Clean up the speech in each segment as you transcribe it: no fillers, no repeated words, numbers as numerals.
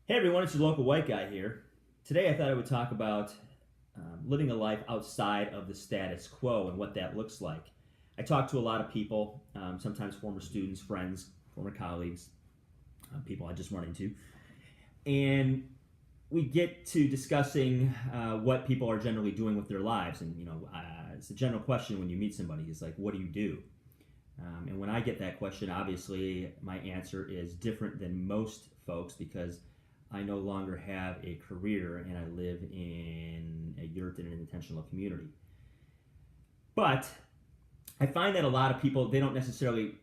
Hey everyone, it's your local white guy here. Today I thought I would talk about living a life outside of the status quo and what that looks like. I talk to a lot of people, sometimes former students, friends, former colleagues, people I just run into, and we get to discussing what people are generally doing with their lives. And it's a general question when you meet somebody is like, "What do you do?" And when I get that question, obviously my answer is different than most folks because I no longer have a career and I live in a yurt in an intentional community. But I find that a lot of people, they don't necessarily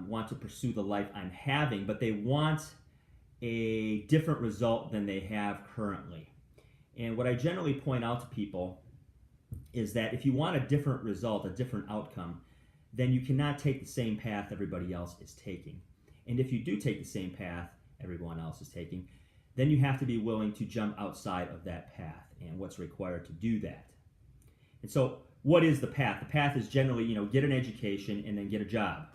want to pursue the life I'm having, but they want a different result than they have currently. And what I generally point out to people is that if you want a different result, a different outcome, then you cannot take the same path everybody else is taking. And if you do take the same path everyone else is taking, then you have to be willing to jump outside of that path and what's required to do that. And so, what is the path? The path is generally, get an education and then get a job.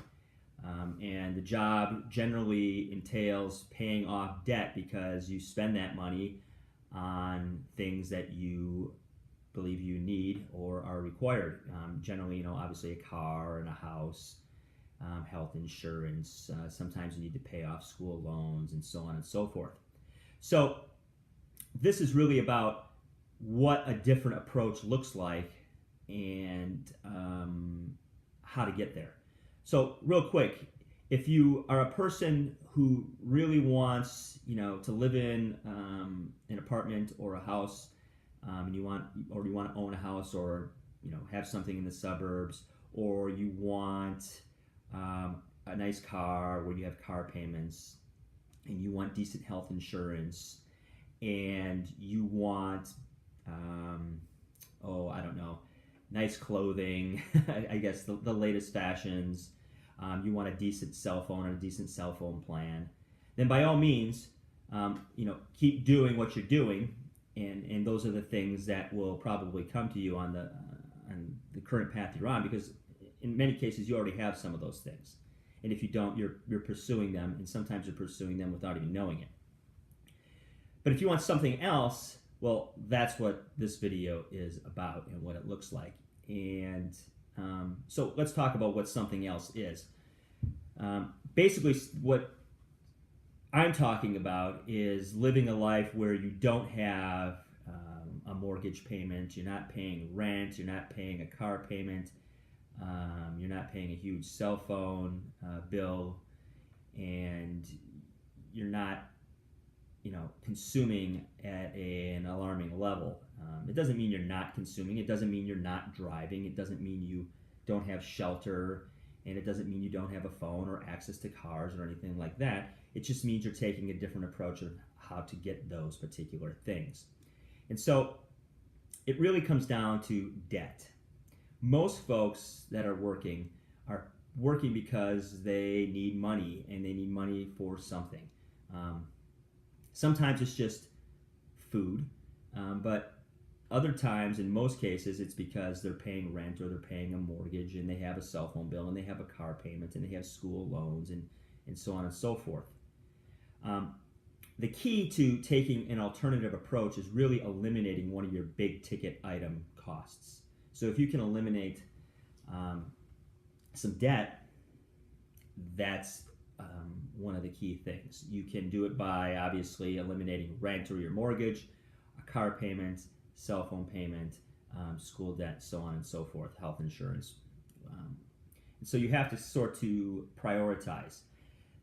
And the job generally entails paying off debt because you spend that money on things that you believe you need or are required. Generally, obviously a car and a house, health insurance. Sometimes you need to pay off school loans and so on and so forth. So this is really about what a different approach looks like and how to get there. So real quick, if you are a person who really wants, to live in an apartment or a house, and you want to own a house or have something in the suburbs, or you want a nice car where you have car payments, and you want decent health insurance, and you want, I don't know, nice clothing, I guess the latest fashions, you want a decent cell phone and a decent cell phone plan, then by all means, keep doing what you're doing, and those are the things that will probably come to you on the current path you're on, because in many cases you already have some of those things. And if you don't, you're pursuing them, and sometimes you're pursuing them without even knowing it. But if you want something else, well, that's what this video is about and what it looks like. And so let's talk about what something else is. Basically, what I'm talking about is living a life where you don't have a mortgage payment, you're not paying rent, you're not paying a car payment, you're not paying a huge cell phone bill, and you're not, consuming at an alarming level. It doesn't mean you're not consuming. It doesn't mean you're not driving. It doesn't mean you don't have shelter, and it doesn't mean you don't have a phone or access to cars or anything like that. It just means you're taking a different approach of how to get those particular things. And so it really comes down to debt. Most folks that are working because they need money, and they need money for something. Sometimes it's just food, but other times, in most cases, it's because they're paying rent or they're paying a mortgage, and they have a cell phone bill, and they have a car payment, and they have school loans, and so on and so forth. The key to taking an alternative approach is really eliminating one of your big ticket item costs. So if you can eliminate some debt, that's one of the key things. You can do it by obviously eliminating rent or your mortgage, a car payment, cell phone payment, school debt, so on and so forth, health insurance. And so you have to sort to prioritize.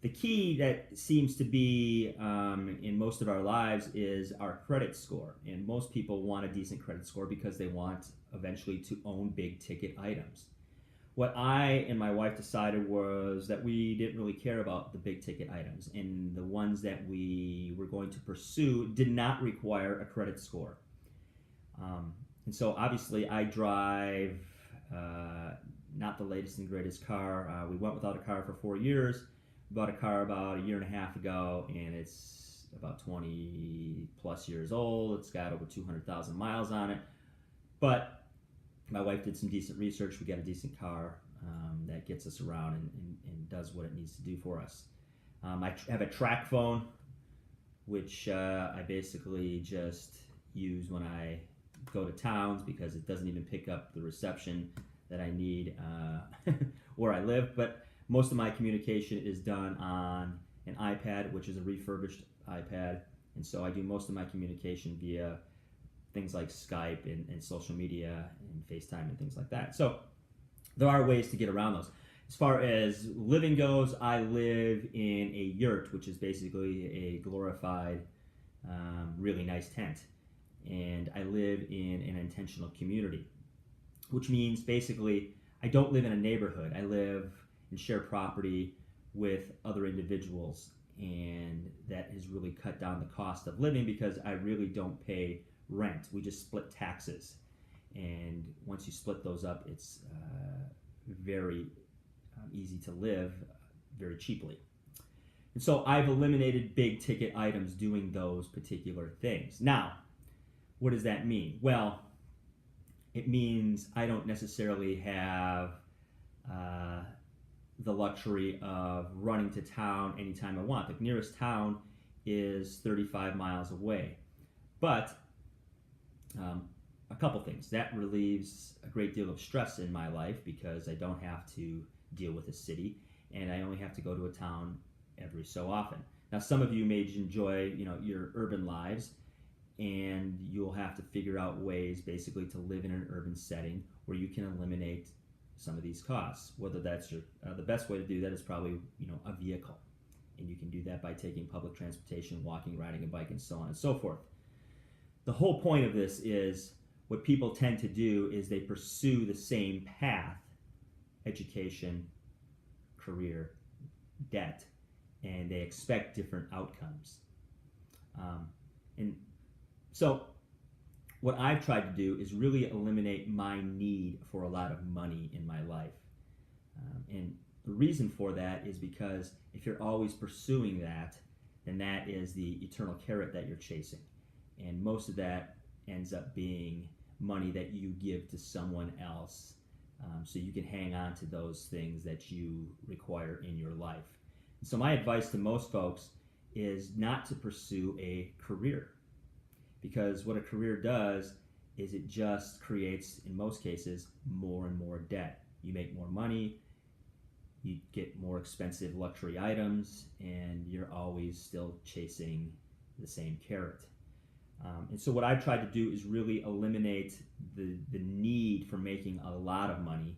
The key that seems to be in most of our lives is our credit score. And most people want a decent credit score because they want eventually to own big ticket items. What I and my wife decided was that we didn't really care about the big ticket items, and the ones that we were going to pursue did not require a credit score. And so obviously I drive not the latest and greatest car. We went without a car for 4 years. Bought a car about a year and a half ago, and it's about 20 plus years old. It's got over 200,000 miles on it. But my wife did some decent research. We got a decent car that gets us around and does what it needs to do for us. I have a track phone, which I basically just use when I go to towns because it doesn't even pick up the reception that I need where I live. But most of my communication is done on an iPad, which is a refurbished iPad. And so I do most of my communication via things like Skype and social media and FaceTime and things like that. So there are ways to get around those. As far as living goes, I live in a yurt, which is basically a glorified, really nice tent. And I live in an intentional community, which means basically I don't live in a neighborhood. I live and share property with other individuals, and that has really cut down the cost of living because I really don't pay rent. We just split taxes, and once you split those up, it's very easy to live very cheaply. And so I've eliminated big ticket items doing those particular things. Now, what does that mean? Well, it means I don't necessarily have the luxury of running to town anytime I want. The nearest town is 35 miles away. But a couple things. That relieves a great deal of stress in my life because I don't have to deal with a city, and I only have to go to a town every so often. Now, some of you may enjoy, your urban lives, and you'll have to figure out ways basically to live in an urban setting where you can eliminate some of these costs. Whether that's the best way to do that is probably a vehicle, and you can do that by taking public transportation, walking, riding a bike, and so on and so forth. The whole point of this is what people tend to do is they pursue the same path: education, career, debt, and they expect different outcomes. And so what I've tried to do is really eliminate my need for a lot of money in my life. And the reason for that is because if you're always pursuing that, then that is the eternal carrot that you're chasing. And most of that ends up being money that you give to someone else, so you can hang on to those things that you require in your life. And so my advice to most folks is not to pursue a career, because what a career does is it just creates, in most cases, more and more debt. You make more money, you get more expensive luxury items, and you're always still chasing the same carrot. And so what I've tried to do is really eliminate the need for making a lot of money,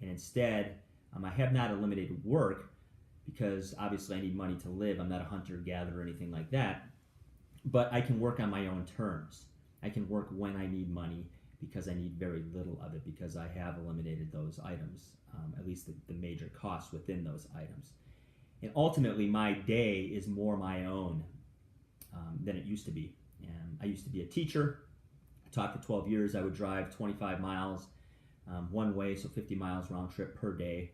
and instead I have not eliminated work, because obviously I need money to live. I'm not a hunter-gatherer or anything like that, but I can work on my own terms. I can work when I need money because I need very little of it, because I have eliminated those items, at least the major costs within those items. And ultimately my day is more my own than it used to be. I used to be a teacher. I taught for 12 years. I would drive 25 miles one way, so 50 miles round trip per day.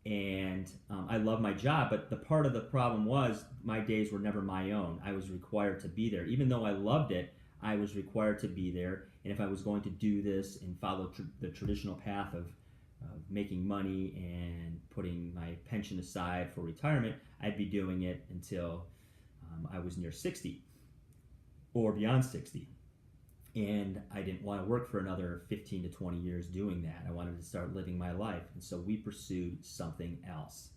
And I love my job, but the part of the problem was my days were never my own. I was required to be there. Even though I loved it, I was required to be there. And if I was going to do this and follow the traditional path of making money and putting my pension aside for retirement, I'd be doing it until I was near 60. Or beyond 60. And I didn't want to work for another 15 to 20 years doing that. I wanted to start living my life. And so we pursued something else.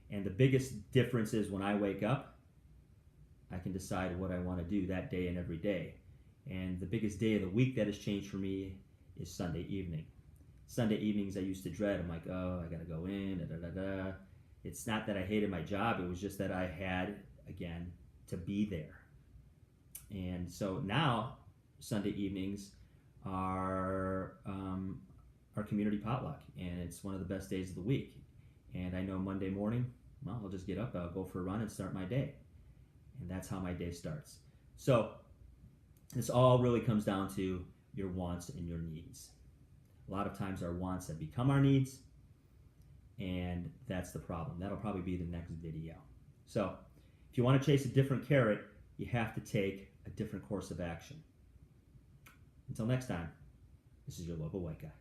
And the biggest difference is when I wake up, I can decide what I want to do that day and every day. And the biggest day of the week that has changed for me is Sunday evening. Sunday evenings I used to dread. I'm like, oh, I got to go in, da da da da. It's not that I hated my job. It was just that I had, again, to be there. And so now Sunday evenings are our community potluck, and it's one of the best days of the week. And I know Monday morning, well, I'll just get up, I'll go for a run and start my day. And that's how my day starts. So this all really comes down to your wants and your needs. A lot of times our wants have become our needs, and that's the problem. That'll probably be the next video. So if you want to chase a different carrot, you have to take a different course of action. Until next time, this is your local white guy.